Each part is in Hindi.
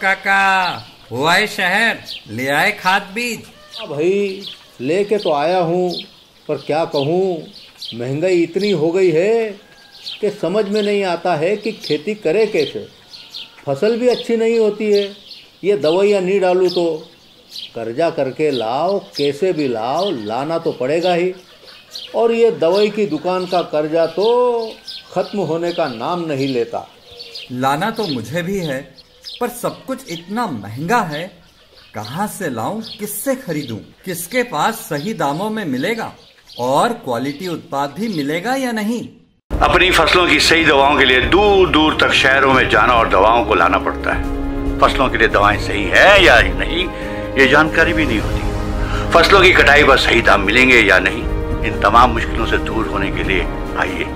काका, हुआ है शहर, ले आए खाद बीज? हाँ भाई, लेके तो आया हूँ, पर क्या कहूँ, महंगाई इतनी हो गई है कि समझ में नहीं आता है कि खेती करे कैसे। फसल भी अच्छी नहीं होती है, ये दवाइयाँ नहीं डालूँ तो कर्जा करके लाओ, कैसे भी लाओ, लाना तो पड़ेगा ही। और ये दवाई की दुकान का कर्जा तो ख़त्म होने का नाम नहीं लेता। लाना तो मुझे भी है, पर सब कुछ इतना महंगा है, कहाँ से लाऊं, किससे खरीदूं, किसके पास सही दामों में मिलेगा और क्वालिटी उत्पाद भी मिलेगा या नहीं। अपनी फसलों की सही दवाओं के लिए दूर दूर तक शहरों में जाना और दवाओं को लाना पड़ता है। फसलों के लिए दवाएं सही है या नहीं, ये जानकारी भी नहीं होती। फसलों की कटाई पर सही दाम मिलेंगे या नहीं, इन तमाम मुश्किलों से दूर होने के लिए आइए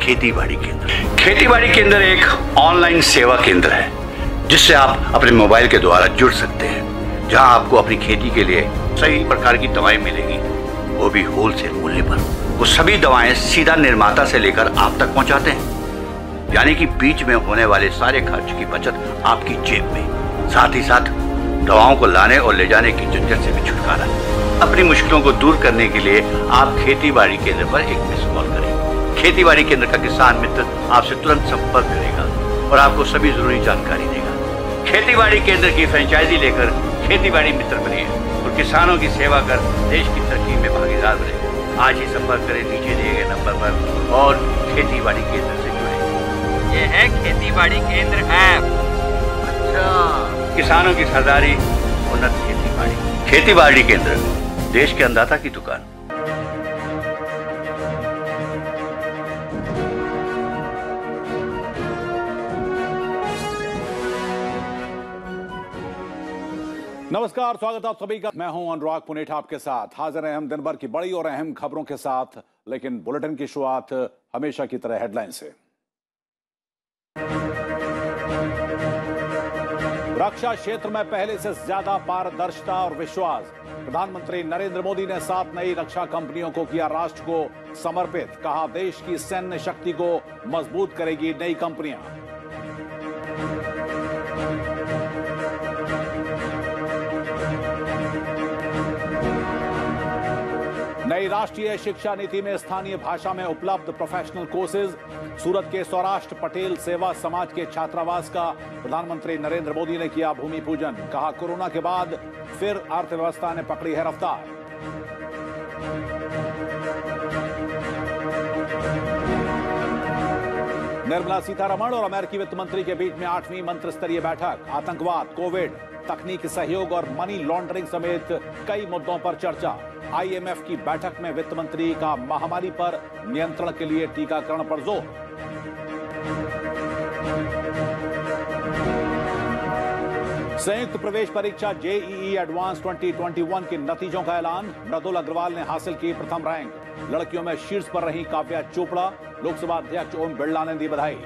खेती बाड़ी केंद्र। खेती बाड़ी केंद्र एक ऑनलाइन सेवा केंद्र है जिससे आप अपने मोबाइल के द्वारा जुड़ सकते हैं, जहां आपको अपनी खेती के लिए सही प्रकार की दवाएं मिलेंगी, वो भी होलसेल मूल्य पर। वो सभी दवाएं सीधा निर्माता से लेकर आप तक पहुंचाते हैं, यानी कि बीच में होने वाले सारे खर्च की बचत आपकी जेब में। साथ ही साथ दवाओं को लाने और ले जाने की झंझट से भी छुटकारा। अपनी मुश्किलों को दूर करने के लिए आप खेती बाड़ी केंद्र पर एक मिस कॉल करें। खेती बाड़ी केंद्र का किसान मित्र आपसे तुरंत संपर्क करेगा और आपको सभी जरूरी जानकारी देगा। खेती बाड़ी केंद्र की फ्रेंचाइजी लेकर खेती बाड़ी मित्र बनिए और किसानों की सेवा कर देश की तरक्की में भागीदार बने। आज ही संपर्क करें नीचे दिए गए नंबर पर और खेती बाड़ी केंद्र से जुड़े। ये है खेती बाड़ी केंद्र ऐप। अच्छा, किसानों की सरदारी, उन्नत खेती बाड़ी। खेती बाड़ी केंद्र, देश के अन्नदाता की दुकान। नमस्कार, स्वागत है आप सभी का। मैं हूं अनुराग पुनेठा आपके साथ। हाजिर हैं हम दिन भर की बड़ी और अहम खबरों के साथ, लेकिन बुलेटिन की शुरुआत हमेशा की तरह हेडलाइन से। रक्षा क्षेत्र में पहले से ज्यादा पारदर्शिता और विश्वास। प्रधानमंत्री नरेंद्र मोदी ने 7 नई रक्षा कंपनियों को किया राष्ट्र को समर्पित। कहा, देश की सैन्य शक्ति को मजबूत करेगी नई कंपनियां। नई राष्ट्रीय शिक्षा नीति में स्थानीय भाषा में उपलब्ध प्रोफेशनल कोर्सेज। सूरत के सौराष्ट्र पटेल सेवा समाज के छात्रावास का प्रधानमंत्री नरेंद्र मोदी ने किया भूमि पूजन। कहा, कोरोना के बाद फिर अर्थव्यवस्था ने पकड़ी है रफ्तार। निर्मला सीतारमण और अमेरिकी वित्त मंत्री के बीच में 8वीं मंत्री स्तरीय बैठक। आतंकवाद, कोविड, तकनीकी सहयोग और मनी लॉन्ड्रिंग समेत कई मुद्दों पर चर्चा। आईएमएफ की बैठक में वित्त मंत्री का महामारी पर नियंत्रण के लिए टीकाकरण पर जोर। संयुक्त प्रवेश परीक्षा जेईई एडवांस 2021 के नतीजों का ऐलान। मृदुल अग्रवाल ने हासिल की प्रथम रैंक। लड़कियों में शीर्ष पर रही काव्या चोपड़ा। लोकसभा अध्यक्ष ओम बिरला ने दी बधाई।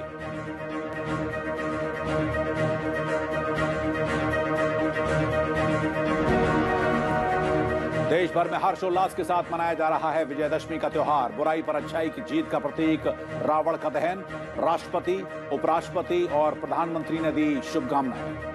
देश भर में हर्षोल्लास के साथ मनाया जा रहा है विजयदशमी का त्योहार। बुराई पर अच्छाई की जीत का प्रतीक रावण का दहन। राष्ट्रपति, उपराष्ट्रपति और प्रधानमंत्री ने दी शुभकामनाएं।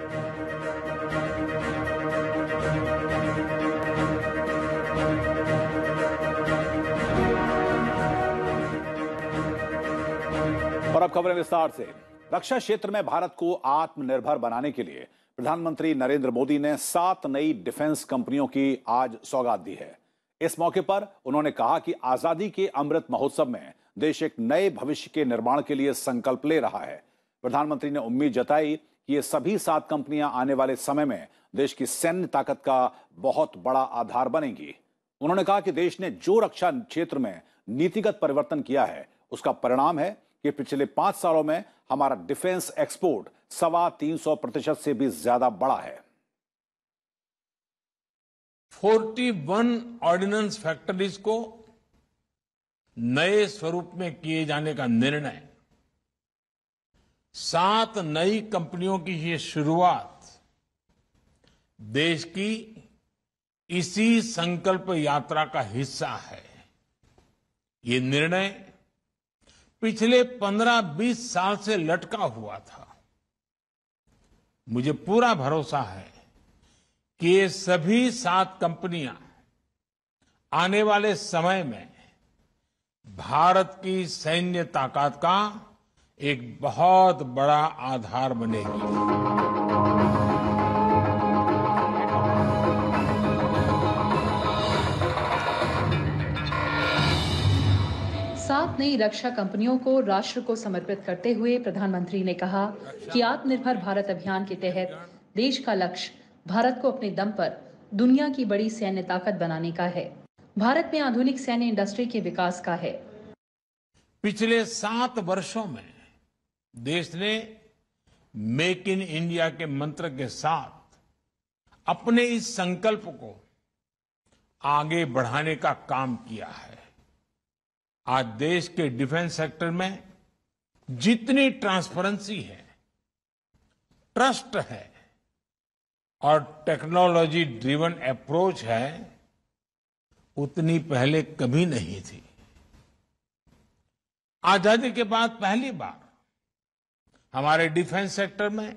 और अब खबरें विस्तार से। रक्षा क्षेत्र में भारत को आत्मनिर्भर बनाने के लिए प्रधानमंत्री नरेंद्र मोदी ने 7 नई डिफेंस कंपनियों की आज सौगात दी है। इस मौके पर उन्होंने कहा कि आजादी के अमृत महोत्सव में देश एक नए भविष्य के निर्माण के लिए संकल्प ले रहा है। प्रधानमंत्री ने उम्मीद जताई कि ये सभी 7 कंपनियां आने वाले समय में देश की सैन्य ताकत का बहुत बड़ा आधार बनेंगी। उन्होंने कहा कि देश ने जो रक्षा क्षेत्र में नीतिगत परिवर्तन किया है, उसका परिणाम है कि पिछले 5 सालों में हमारा डिफेंस एक्सपोर्ट 325% से भी ज्यादा बढ़ा है। 41 ऑर्डिनेंस फैक्ट्रीज को नए स्वरूप में किए जाने का निर्णय, 7 नई कंपनियों की ये शुरुआत देश की इसी संकल्प यात्रा का हिस्सा है। ये निर्णय पिछले 15-20 साल से लटका हुआ था। मुझे पूरा भरोसा है कि ये सभी 7 कंपनियां आने वाले समय में भारत की सैन्य ताकत का एक बहुत बड़ा आधार बनेगी। 7 नई रक्षा कंपनियों को राष्ट्र को समर्पित करते हुए प्रधानमंत्री ने कहा कि आत्मनिर्भर भारत अभियान के तहत देश का लक्ष्य भारत को अपने दम पर दुनिया की बड़ी सैन्य ताकत बनाने का है। भारत में आधुनिक सैन्य इंडस्ट्री के विकास का है। पिछले 7 वर्षों में देश ने मेक इन इंडिया के मंत्र के साथ अपने इस संकल्प को आगे बढ़ाने का काम किया है। आज देश के डिफेंस सेक्टर में जितनी ट्रांसपेरेंसी है, ट्रस्ट है और टेक्नोलॉजी ड्रिवन अप्रोच है, उतनी पहले कभी नहीं थी। आजादी के बाद पहली बार हमारे डिफेंस सेक्टर में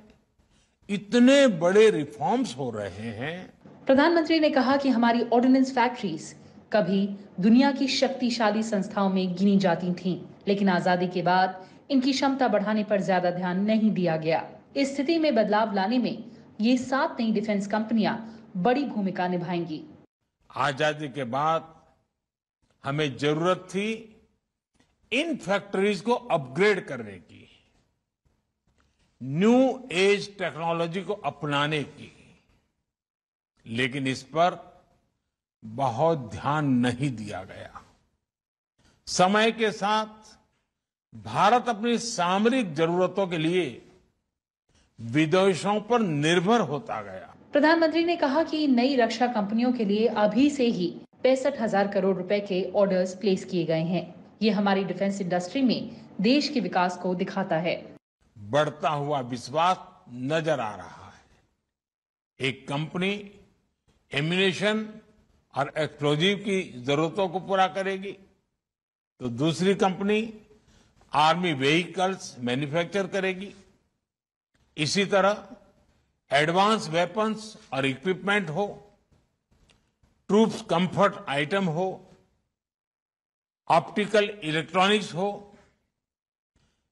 इतने बड़े रिफॉर्म्स हो रहे हैं। प्रधानमंत्री ने कहा कि हमारी ऑर्डिनेंस फैक्ट्रीज कभी दुनिया की शक्तिशाली संस्थाओं में गिनी जाती थीं, लेकिन आजादी के बाद इनकी क्षमता बढ़ाने पर ज्यादा ध्यान नहीं दिया गया। इस स्थिति में बदलाव लाने में ये 7 नई डिफेंस कंपनियां बड़ी भूमिका निभाएंगी। आजादी के बाद हमें जरूरत थी इन फैक्ट्रीज को अपग्रेड करने की, न्यू एज टेक्नोलॉजी को अपनाने की, लेकिन इस पर बहुत ध्यान नहीं दिया गया। समय के साथ भारत अपनी सामरिक जरूरतों के लिए विदेशों पर निर्भर होता गया। प्रधानमंत्री ने कहा कि नई रक्षा कंपनियों के लिए अभी से ही 65,000 करोड़ रुपए के ऑर्डर्स प्लेस किए गए हैं। ये हमारी डिफेंस इंडस्ट्री में देश के विकास को दिखाता है। बढ़ता हुआ विश्वास नजर आ रहा है। एक कंपनी एम्यूनेशन और एक्सप्लोजिव की जरूरतों को पूरा करेगी, तो दूसरी कंपनी आर्मी व्हीकल्स मैन्युफैक्चर करेगी। इसी तरह एडवांस वेपन्स और इक्विपमेंट हो, ट्रूप्स कंफर्ट आइटम हो, ऑप्टिकल इलेक्ट्रॉनिक्स हो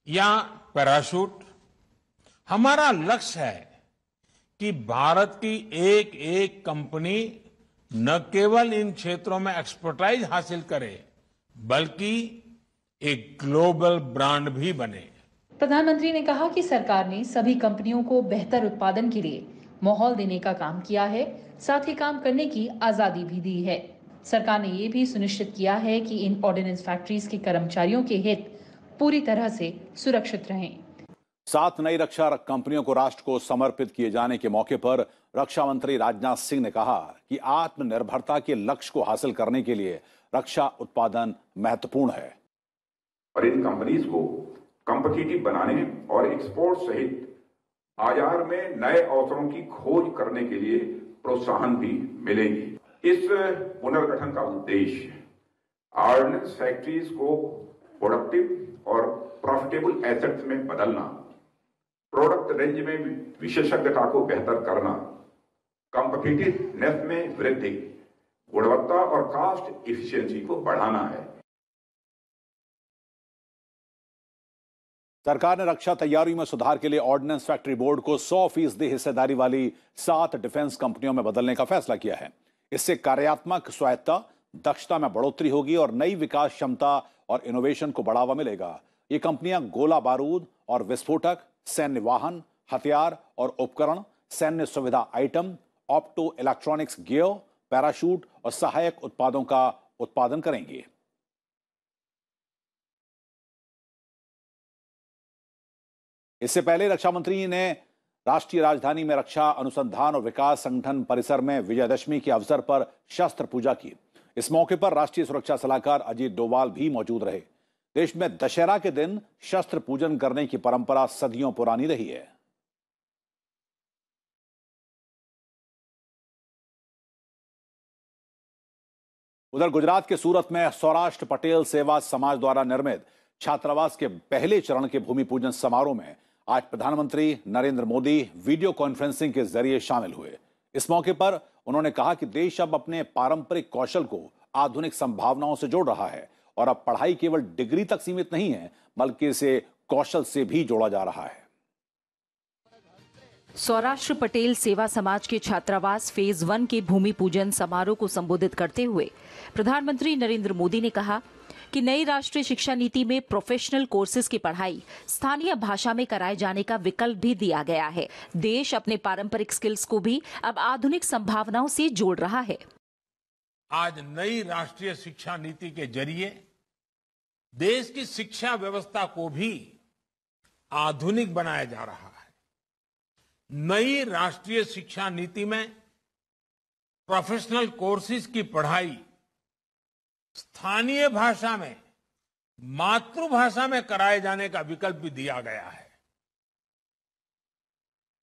या पैराशूट, हमारा लक्ष्य है कि भारत की एक एक कंपनी न केवल इन क्षेत्रों में एक्सपर्टाइज हासिल करे, बल्कि एक ग्लोबल ब्रांड भी बने। प्रधानमंत्री ने कहा कि सरकार ने सभी कंपनियों को बेहतर उत्पादन के लिए माहौल देने का काम किया है, साथ ही काम करने की आजादी भी दी है। सरकार ने ये भी सुनिश्चित किया है कि इन ऑर्डिनेंस फैक्ट्रीज के कर्मचारियों के हित पूरी तरह से सुरक्षित रहें। 7 नई रक्षा कंपनियों को राष्ट्र को समर्पित किए जाने के मौके पर रक्षा मंत्री राजनाथ सिंह ने कहा कि आत्मनिर्भरता के लक्ष्य को हासिल करने के लिए रक्षा उत्पादन महत्वपूर्ण है और इन कंपनीज को कॉम्पिटिटिव बनाने और एक्सपोर्ट सहित बाजार में नए अवसरों की खोज करने के लिए प्रोत्साहन भी मिलेगी। इस पुनर्गठन का उद्देश्य ऑर्डिनेंस फैक्ट्रीज को प्रोडक्टिव और प्रॉफिटेबल एसेट्स में बदलना, प्रोडक्ट रेंज में विशेषज्ञता को बेहतर करना, कॉम्पिटिटिवनेस में वृद्धि, गुणवत्ता और कॉस्ट इफिशिएंसी को बढ़ाना है। सरकार ने रक्षा तैयारी में सुधार के लिए ऑर्डिनेंस फैक्ट्री बोर्ड को 100% हिस्सेदारी वाली 7 डिफेंस कंपनियों में बदलने का फैसला किया है। इससे कार्यात्मक स्वायत्तता, दक्षता में बढ़ोतरी होगी और नई विकास क्षमता और इनोवेशन को बढ़ावा मिलेगा। ये कंपनियां गोला बारूद और विस्फोटक, सैन्य वाहन, हथियार और उपकरण, सैन्य सुविधा item, opto electronics gear, parachute और सहायक उत्पादों का उत्पादन करेंगे। इससे पहले रक्षा मंत्री ने राष्ट्रीय राजधानी में रक्षा अनुसंधान और विकास संगठन परिसर में विजयदशमी के अवसर पर शस्त्र पूजा की। इस मौके पर राष्ट्रीय सुरक्षा सलाहकार अजीत डोभाल भी मौजूद रहे। देश में दशहरा के दिन शस्त्र पूजन करने की परंपरा सदियों पुरानी रही है। उधर गुजरात के सूरत में सौराष्ट्र पटेल सेवा समाज द्वारा निर्मित छात्रावास के पहले चरण के भूमि पूजन समारोह में आज प्रधानमंत्री नरेंद्र मोदी वीडियो कॉन्फ्रेंसिंग के जरिए शामिल हुए। इस मौके पर उन्होंने कहा कि देश अब अपने पारंपरिक कौशल को आधुनिक संभावनाओं से जोड़ रहा है और अब पढ़ाई केवल डिग्री तक सीमित नहीं है, बल्कि इसे कौशल से भी जोड़ा जा रहा है। सौराष्ट्र पटेल सेवा समाज के छात्रावास फेज 1 के भूमि पूजन समारोह को संबोधित करते हुए प्रधानमंत्री नरेंद्र मोदी ने कहा कि नई राष्ट्रीय शिक्षा नीति में प्रोफेशनल कोर्सेज की पढ़ाई स्थानीय भाषा में कराए जाने का विकल्प भी दिया गया है। देश अपने पारंपरिक स्किल्स को भी अब आधुनिक संभावनाओं से जोड़ रहा है। आज नई राष्ट्रीय शिक्षा नीति के जरिए देश की शिक्षा व्यवस्था को भी आधुनिक बनाया जा रहा है। नई राष्ट्रीय शिक्षा नीति में प्रोफेशनल कोर्सेज की पढ़ाई स्थानीय भाषा में, मातृभाषा में कराए जाने का विकल्प भी दिया गया है।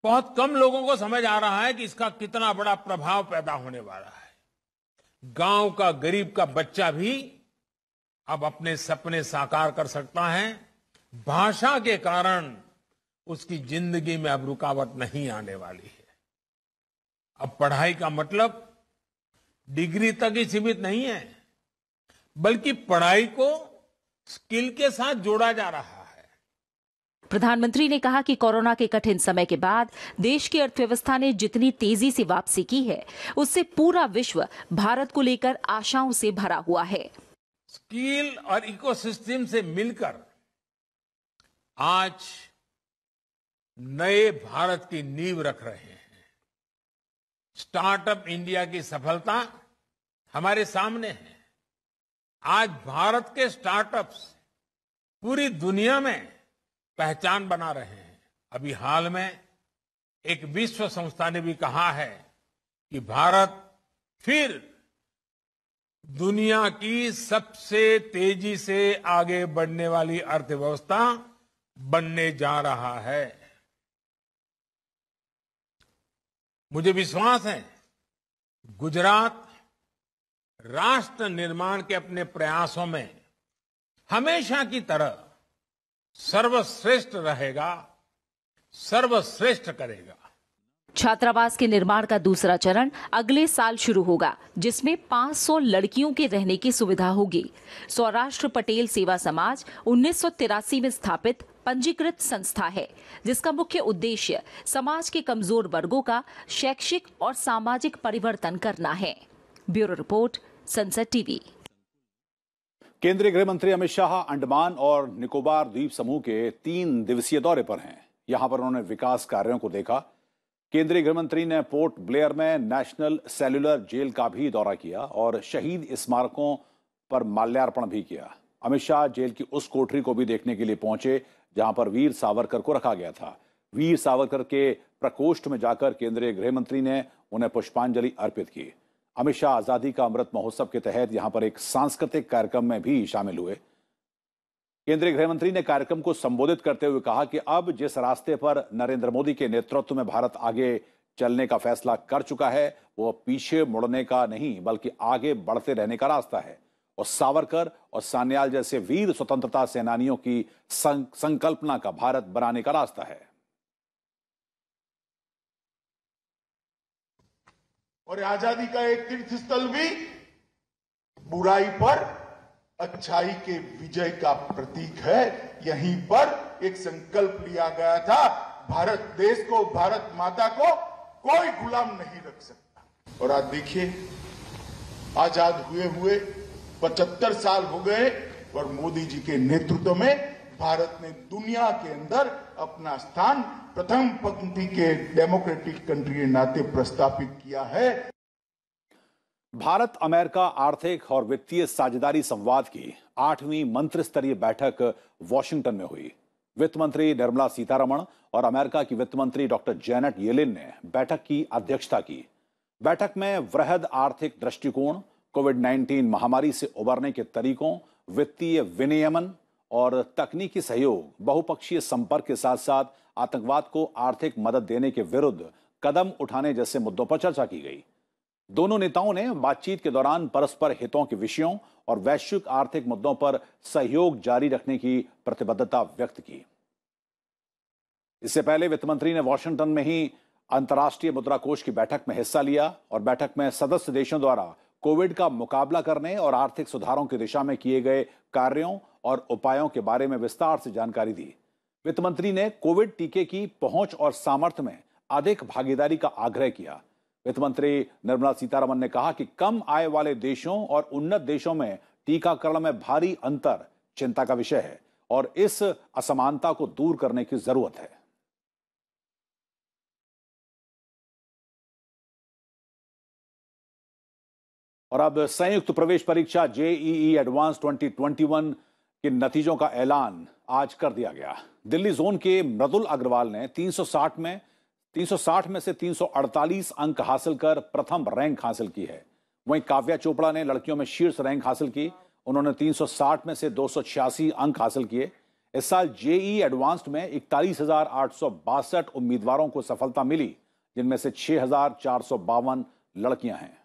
बहुत कम लोगों को समझ आ रहा है कि इसका कितना बड़ा प्रभाव पैदा होने वाला है। गांव का गरीब का बच्चा भी अब अपने सपने साकार कर सकता है। भाषा के कारण उसकी जिंदगी में अब रुकावट नहीं आने वाली है। अब पढ़ाई का मतलब डिग्री तक ही सीमित नहीं है, बल्कि पढ़ाई को स्किल के साथ जोड़ा जा रहा है। प्रधानमंत्री ने कहा कि कोरोना के कठिन समय के बाद देश की अर्थव्यवस्था ने जितनी तेजी से वापसी की है, उससे पूरा विश्व भारत को लेकर आशाओं से भरा हुआ है। स्किल और इकोसिस्टम से मिलकर आज नए भारत की नींव रख रहे हैं। स्टार्टअप इंडिया की सफलता हमारे सामने है। आज भारत के स्टार्टअप्स पूरी दुनिया में पहचान बना रहे हैं। अभी हाल में एक विश्व संस्था ने भी कहा है कि भारत फिर दुनिया की सबसे तेजी से आगे बढ़ने वाली अर्थव्यवस्था बनने जा रहा है। मुझे विश्वास है गुजरात राष्ट्र निर्माण के अपने प्रयासों में हमेशा की तरह सर्वश्रेष्ठ रहेगा, सर्वश्रेष्ठ करेगा। छात्रावास के निर्माण का दूसरा चरण अगले साल शुरू होगा, जिसमें 500 लड़कियों के रहने की सुविधा होगी। सौराष्ट्र पटेल सेवा समाज 1983 में स्थापित पंजीकृत संस्था है, जिसका मुख्य उद्देश्य समाज के कमजोर वर्गों का शैक्षिक और सामाजिक परिवर्तन करना है। Bureau report, sunset TV. केंद्रीय गृह मंत्री अमित शाह अंडमान और निकोबार द्वीप समूह के 3 दिवसीय दौरे पर हैं। यहां पर उन्होंने विकास कार्यों को देखा। केंद्रीय गृह मंत्री ने पोर्ट ब्लेयर में नेशनल सेल्युलर जेल का भी दौरा किया और शहीद स्मारकों पर माल्यार्पण भी किया। अमित शाह जेल की उस कोठरी को भी देखने के लिए पहुंचे जहां पर वीर सावरकर को रखा गया था। वीर सावरकर के प्रकोष्ठ में जाकर केंद्रीय गृह मंत्री ने उन्हें पुष्पांजलि अर्पित की। अमित शाह आजादी का अमृत महोत्सव के तहत यहां पर एक सांस्कृतिक कार्यक्रम में भी शामिल हुए। केंद्रीय गृह मंत्री ने कार्यक्रम को संबोधित करते हुए कहा कि अब जिस रास्ते पर नरेंद्र मोदी के नेतृत्व में भारत आगे चलने का फैसला कर चुका है, वो पीछे मुड़ने का नहीं बल्कि आगे बढ़ते रहने का रास्ता है और सावरकर और सान्याल जैसे वीर स्वतंत्रता सेनानियों की संकल्पना का भारत बनाने का रास्ता है। और आजादी का एक तीर्थ स्थल भी बुराई पर अच्छाई के विजय का प्रतीक है। यहीं पर एक संकल्प लिया गया था, भारत देश को, भारत माता को कोई गुलाम नहीं रख सकता। और आज देखिए, आजाद हुए 75 साल हो गए और मोदी जी के नेतृत्व में भारत ने दुनिया के अंदर अपना स्थान प्रथम पंक्ति के डेमोक्रेटिक कंट्री के नाते प्रस्थापित किया है। भारत अमेरिका आर्थिक और वित्तीय साझेदारी संवाद की 8वीं मंत्री स्तरीय बैठक वॉशिंगटन में हुई। वित्त मंत्री निर्मला सीतारमण और अमेरिका की वित्त मंत्री डॉक्टर जेनेट येलेन ने बैठक की अध्यक्षता की। बैठक में वृहद आर्थिक दृष्टिकोण, कोविड-19 महामारी से उबरने के तरीकों, वित्तीय विनियमन और तकनीकी सहयोग, बहुपक्षीय संपर्क के साथ साथ आतंकवाद को आर्थिक मदद देने के विरुद्ध कदम उठाने जैसे मुद्दों पर चर्चा की गई। दोनों नेताओं ने बातचीत के दौरान परस्पर हितों के विषयों और वैश्विक आर्थिक मुद्दों पर सहयोग जारी रखने की प्रतिबद्धता व्यक्त की। इससे पहले वित्त मंत्री ने वॉशिंगटन में ही अंतर्राष्ट्रीय मुद्रा कोष की बैठक में हिस्सा लिया और बैठक में सदस्य देशों द्वारा कोविड का मुकाबला करने और आर्थिक सुधारों की दिशा में किए गए कार्यों और उपायों के बारे में विस्तार से जानकारी दी। वित्त मंत्री ने कोविड टीके की पहुंच और सामर्थ्य में अधिक भागीदारी का आग्रह किया। वित्त मंत्री निर्मला सीतारमण ने कहा कि कम आय वाले देशों और उन्नत देशों में टीकाकरण में भारी अंतर चिंता का विषय है और इस असमानता को दूर करने की जरूरत है। और अब संयुक्त प्रवेश परीक्षा जेईई एडवांस 2021 के नतीजों का ऐलान आज कर दिया गया। दिल्ली जोन के मृदुल अग्रवाल ने 360 में से 348 अंक हासिल कर प्रथम रैंक हासिल की है। वहीं काव्या चोपड़ा ने लड़कियों में शीर्ष रैंक हासिल की। उन्होंने 360 में से 286 अंक हासिल किए। इस साल जेईई एडवांस्ड में 41,862 उम्मीदवारों को सफलता मिली, जिनमें से 6,452 लड़कियां हैं।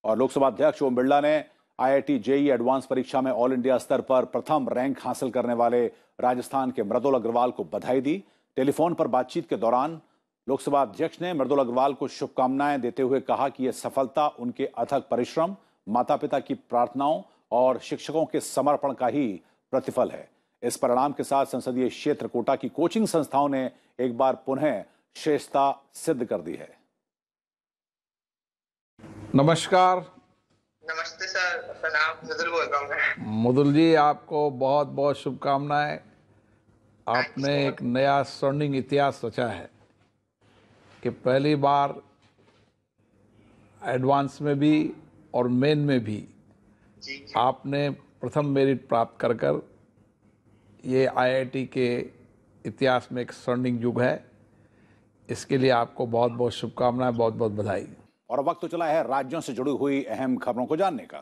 और लोकसभा अध्यक्ष ओम बिरला ने आईआईटी जेईई एडवांस परीक्षा में ऑल इंडिया स्तर पर प्रथम रैंक हासिल करने वाले राजस्थान के मृदुल अग्रवाल को बधाई दी। टेलीफोन पर बातचीत के दौरान लोकसभा अध्यक्ष ने मृदुल अग्रवाल को शुभकामनाएं देते हुए कहा कि यह सफलता उनके अथक परिश्रम, माता पिता की प्रार्थनाओं और शिक्षकों के समर्पण का ही प्रतिफल है। इस परिणाम के साथ संसदीय क्षेत्र कोटा की कोचिंग संस्थाओं ने एक बार पुनः श्रेष्ठता सिद्ध कर दी है। नमस्कार। नमस्ते सर, प्रणाम। मृदुल बोल रहा हूँ मैं। मृदुल जी, आपको बहुत बहुत शुभकामनाएं। आपने एक नया स्वर्णिम इतिहास रचा है कि पहली बार एडवांस में भी और मेन में भी आपने प्रथम मेरिट प्राप्त कर ये आईआईटी के इतिहास में एक स्वर्णिम युग है। इसके लिए आपको बहुत बहुत शुभकामनाएं, बहुत बहुत बधाई। और वक्त तो चला है राज्यों से जुड़ी हुई अहम खबरों को जानने का।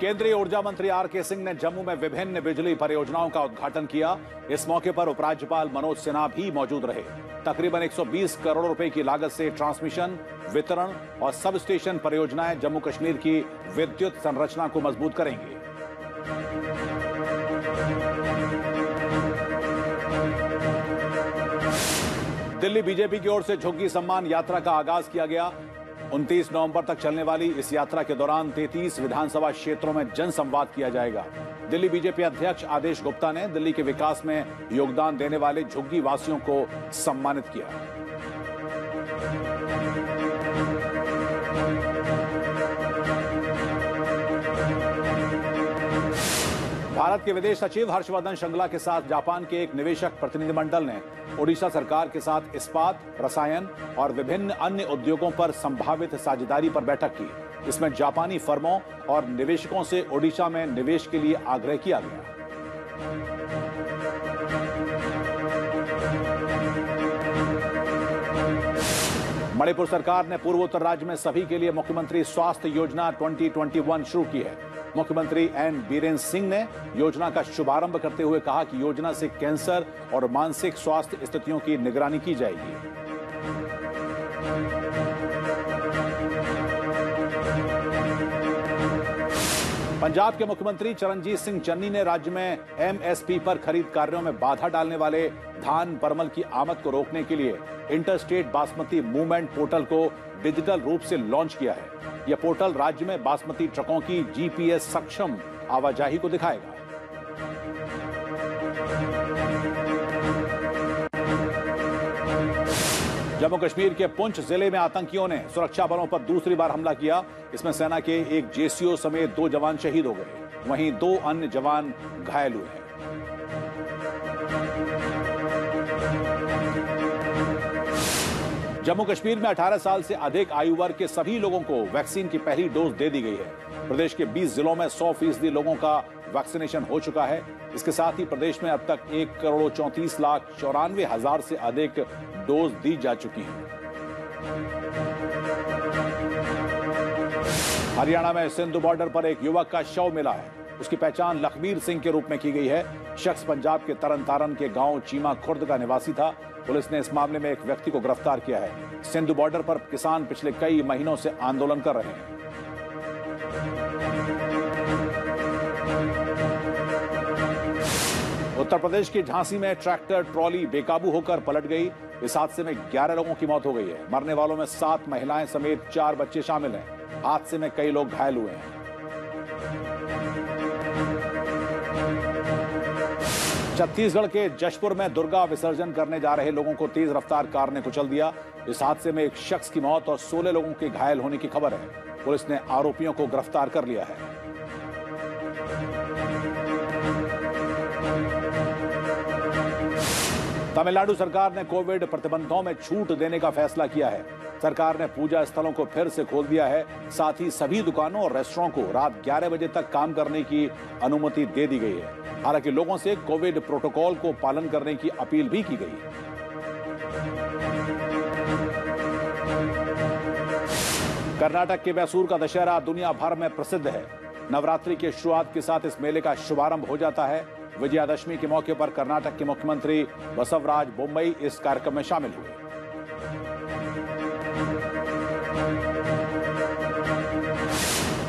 केंद्रीय ऊर्जा मंत्री आर.के. सिंह ने जम्मू में विभिन्न बिजली परियोजनाओं का उद्घाटन किया। इस मौके पर उपराज्यपाल मनोज सिन्हा भी मौजूद रहे। तकरीबन 120 करोड़ रुपए की लागत से ट्रांसमिशन, वितरण और सब स्टेशन परियोजनाएं जम्मू कश्मीर की विद्युत संरचना को मजबूत करेंगी। दिल्ली बीजेपी की ओर से झुग्गी सम्मान यात्रा का आगाज किया गया। 29 नवंबर तक चलने वाली इस यात्रा के दौरान 33 विधानसभा क्षेत्रों में जनसंवाद किया जाएगा। दिल्ली बीजेपी अध्यक्ष आदेश गुप्ता ने दिल्ली के विकास में योगदान देने वाले झुग्गी वासियों को सम्मानित किया। भारत के विदेश सचिव हर्षवर्धन श्रृंगला के साथ जापान के एक निवेशक प्रतिनिधिमंडल ने ओडिशा सरकार के साथ इस्पात, रसायन और विभिन्न अन्य उद्योगों पर संभावित साझेदारी पर बैठक की। इसमें जापानी फर्मों और निवेशकों से ओडिशा में निवेश के लिए आग्रह किया गया। मणिपुर सरकार ने पूर्वोत्तर राज्य में सभी के लिए मुख्यमंत्री स्वास्थ्य योजना 2021 शुरू की है। मुख्यमंत्री एन बीरेन सिंह ने योजना का शुभारंभ करते हुए कहा कि योजना से कैंसर और मानसिक स्वास्थ्य स्थितियों की निगरानी की जाएगी। पंजाब के मुख्यमंत्री चरणजीत सिंह चन्नी ने राज्य में एमएसपी पर खरीद कार्यों में बाधा डालने वाले धान परमल की आमद को रोकने के लिए इंटरस्टेट बासमती मूवमेंट पोर्टल को डिजिटल रूप से लॉन्च किया है। यह पोर्टल राज्य में बासमती ट्रकों की जीपीएस सक्षम आवाजाही को दिखाएगा। जम्मू कश्मीर के पुंछ जिले में आतंकियों ने सुरक्षा बलों पर दूसरी बार हमला किया। इसमें सेना के एक जेसीओ समेत 2 जवान शहीद हो गए, वहीं 2 अन्य जवान घायल हुए हैं। जम्मू कश्मीर में 18 साल से अधिक आयु वर्ग के सभी लोगों को वैक्सीन की पहली डोज दे दी गई है। प्रदेश के 20 जिलों में 100% लोगों का वैक्सीनेशन हो चुका है। इसके साथ ही प्रदेश में अब तक 1,34,94,000 से अधिक डोज दी जा चुकी हैं। हरियाणा में सिंधु बॉर्डर पर एक युवक का शव मिला है। उसकी पहचान लखबीर सिंह के रूप में की गई है। शख्स पंजाब के तरन तारण के गांव चीमा खुर्द का निवासी था। पुलिस ने इस मामले में एक व्यक्ति को गिरफ्तार किया है। सिंधु बॉर्डर पर किसान पिछले कई महीनों से आंदोलन कर रहे हैं। उत्तर प्रदेश के झांसी में ट्रैक्टर ट्रॉली बेकाबू होकर पलट गई। इस हादसे में 11 लोगों की मौत हो गई है। मरने वालों में 7 महिलाएं समेत 4 बच्चे शामिल हैं। हादसे में कई लोग घायल हुए हैं। छत्तीसगढ़ के जशपुर में दुर्गा विसर्जन करने जा रहे लोगों को तेज रफ्तार कार ने कुचल दिया। इस हादसे में एक शख्स की मौत और 16 लोगों के घायल होने की खबर है। पुलिस ने आरोपियों को गिरफ्तार कर लिया है। तमिलनाडु सरकार ने कोविड प्रतिबंधों में छूट देने का फैसला किया है। सरकार ने पूजा स्थलों को फिर से खोल दिया है। साथ ही सभी दुकानों और रेस्टोरेंट को रात 11 बजे तक काम करने की अनुमति दे दी गई है। हालांकि लोगों से कोविड प्रोटोकॉल को पालन करने की अपील भी की गई। कर्नाटक के मैसूर का दशहरा दुनिया भर में प्रसिद्ध है। नवरात्रि के शुरुआत के साथ इस मेले का शुभारंभ हो जाता है। विजयादशमी के मौके पर कर्नाटक के मुख्यमंत्री बसवराज बोम्मई इस कार्यक्रम में शामिल हुए।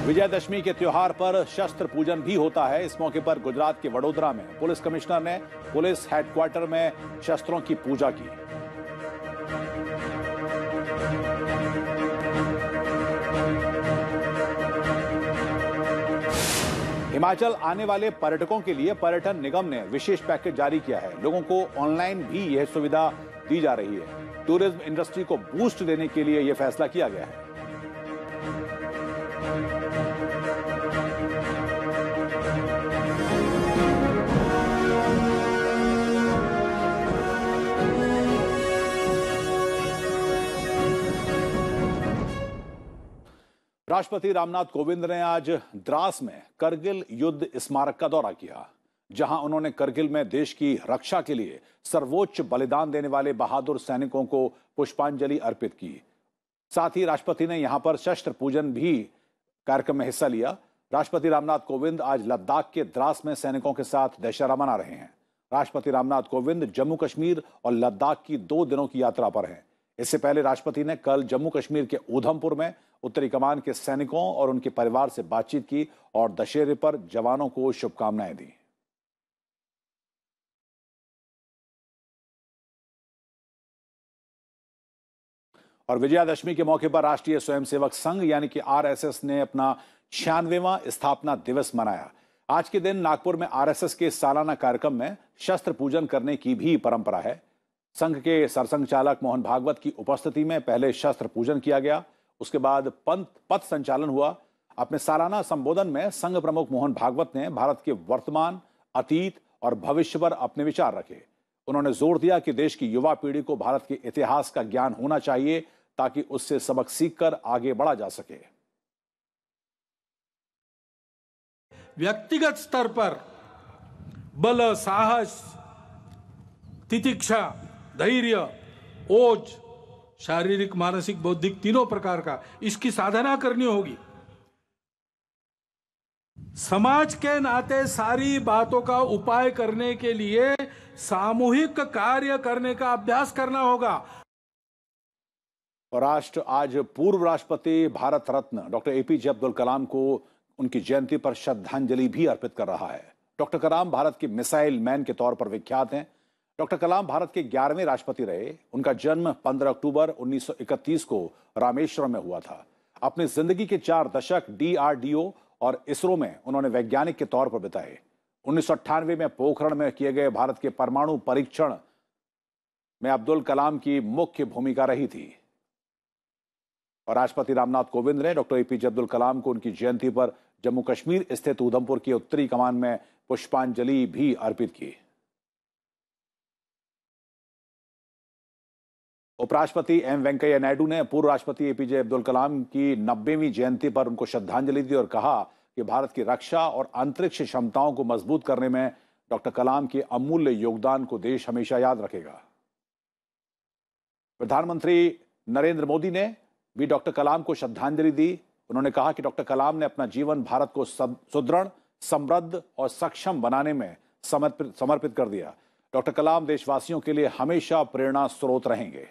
विजयादशमी के त्योहार पर शस्त्र पूजन भी होता है। इस मौके पर गुजरात के वडोदरा में पुलिस कमिश्नर ने पुलिस हेडक्वार्टर में शस्त्रों की पूजा की। हिमाचल आने वाले पर्यटकों के लिए पर्यटन निगम ने विशेष पैकेज जारी किया है। लोगों को ऑनलाइन भी यह सुविधा दी जा रही है। टूरिज्म इंडस्ट्री को बूस्ट देने के लिए यह फैसला किया गया है। राष्ट्रपति रामनाथ कोविंद ने आज द्रास में करगिल युद्ध स्मारक का दौरा किया, जहां उन्होंने करगिल में देश की रक्षा के लिए सर्वोच्च बलिदान देने वाले बहादुर सैनिकों को पुष्पांजलि अर्पित की। साथ ही राष्ट्रपति ने यहां पर शस्त्र पूजन भी कार्यक्रम में हिस्सा लिया। राष्ट्रपति रामनाथ कोविंद आज लद्दाख के द्रास में सैनिकों के साथ दशहरा मना रहे हैं। राष्ट्रपति रामनाथ कोविंद जम्मू कश्मीर और लद्दाख की 2 दिनों की यात्रा पर हैं। इससे पहले राष्ट्रपति ने कल जम्मू कश्मीर के ऊधमपुर में उत्तरी कमान के सैनिकों और उनके परिवार से बातचीत की और दशहरे पर जवानों को शुभकामनाएं दी। और विजयादशमी के मौके पर राष्ट्रीय स्वयंसेवक संघ यानी कि आरएसएस ने अपना 96वां स्थापना दिवस मनाया। आज के दिन नागपुर में आरएसएस के सालाना कार्यक्रम में शस्त्र पूजन करने की भी परंपरा है। संघ के सरसंघ चालक मोहन भागवत की उपस्थिति में पहले शस्त्र पूजन किया गया। उसके बाद पथ संचालन हुआ। अपने सालाना संबोधन में संघ प्रमुख मोहन भागवत ने भारत के वर्तमान, अतीत और भविष्य पर अपने विचार रखे। उन्होंने जोर दिया कि देश की युवा पीढ़ी को भारत के इतिहास का ज्ञान होना चाहिए ताकि उससे सबक सीखकर आगे बढ़ा जा सके। व्यक्तिगत स्तर पर बल, साहस, तितिक्षा, धैर्य, ओज, शारीरिक, मानसिक, बौद्धिक तीनों प्रकार का इसकी साधना करनी होगी। समाज के नाते सारी बातों का उपाय करने के लिए सामूहिक कार्य करने का अभ्यास करना होगा। और राष्ट्र आज पूर्व राष्ट्रपति भारत रत्न डॉक्टर एपीजे अब्दुल कलाम को उनकी जयंती पर श्रद्धांजलि भी अर्पित कर रहा है। डॉक्टर कलाम भारत के मिसाइल मैन के तौर पर विख्यात हैं। डॉक्टर कलाम भारत के 11वें राष्ट्रपति रहे। उनका जन्म 15 अक्टूबर 1931 को रामेश्वरम में हुआ था। अपनी जिंदगी के 4 दशक डीआरडीओ और इसरो में उन्होंने वैज्ञानिक के तौर पर बिताए। 1998 में पोखरण में किए गए भारत के परमाणु परीक्षण में अब्दुल कलाम की मुख्य भूमिका रही थी। और राष्ट्रपति रामनाथ कोविंद ने डॉक्टर एपीजे अब्दुल कलाम को उनकी जयंती पर जम्मू कश्मीर स्थित ऊधमपुर की उत्तरी कमान में पुष्पांजलि भी अर्पित की। उपराष्ट्रपति एम वेंकैया नायडू ने पूर्व राष्ट्रपति एपीजे अब्दुल कलाम की 90वीं जयंती पर उनको श्रद्धांजलि दी और कहा कि भारत की रक्षा और अंतरिक्ष क्षमताओं को मजबूत करने में डॉक्टर कलाम के अमूल्य योगदान को देश हमेशा याद रखेगा। प्रधानमंत्री नरेंद्र मोदी ने भी डॉक्टर कलाम को श्रद्धांजलि दी। उन्होंने कहा कि डॉक्टर कलाम ने अपना जीवन भारत को सुदृढ़, समृद्ध और सक्षम बनाने में समर्पित कर दिया। डॉक्टर कलाम देशवासियों के लिए हमेशा प्रेरणा स्रोत रहेंगे।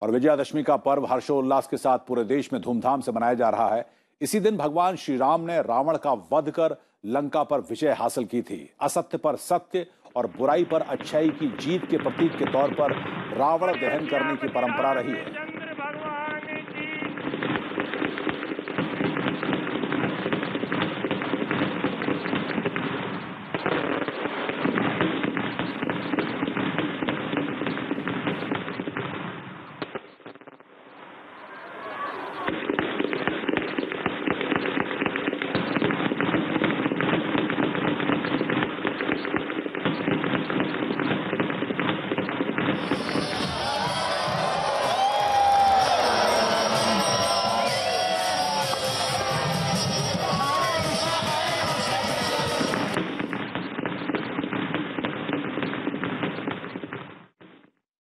और विजयादशमी का पर्व हर्षोल्लास के साथ पूरे देश में धूमधाम से मनाया जा रहा है। इसी दिन भगवान श्री राम ने रावण का वध कर लंका पर विजय हासिल की थी। असत्य पर सत्य और बुराई पर अच्छाई की जीत के प्रतीक के तौर पर रावण दहन करने की परंपरा रही है।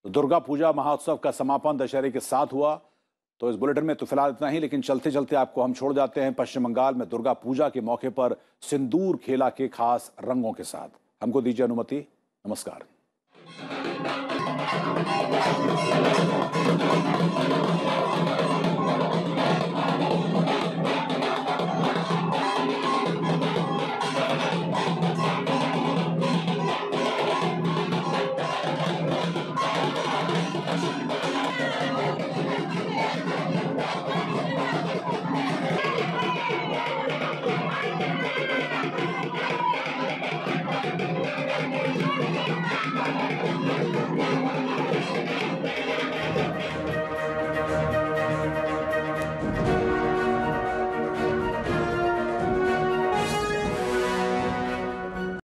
दुर्गा पूजा महोत्सव का समापन दशहरे के साथ हुआ। तो इस बुलेटिन में तो फिलहाल इतना ही, लेकिन चलते चलते आपको हम छोड़ जाते हैं पश्चिम बंगाल में दुर्गा पूजा के मौके पर सिंदूर खेला के खास रंगों के साथ। हमको दीजिए अनुमति। नमस्कार।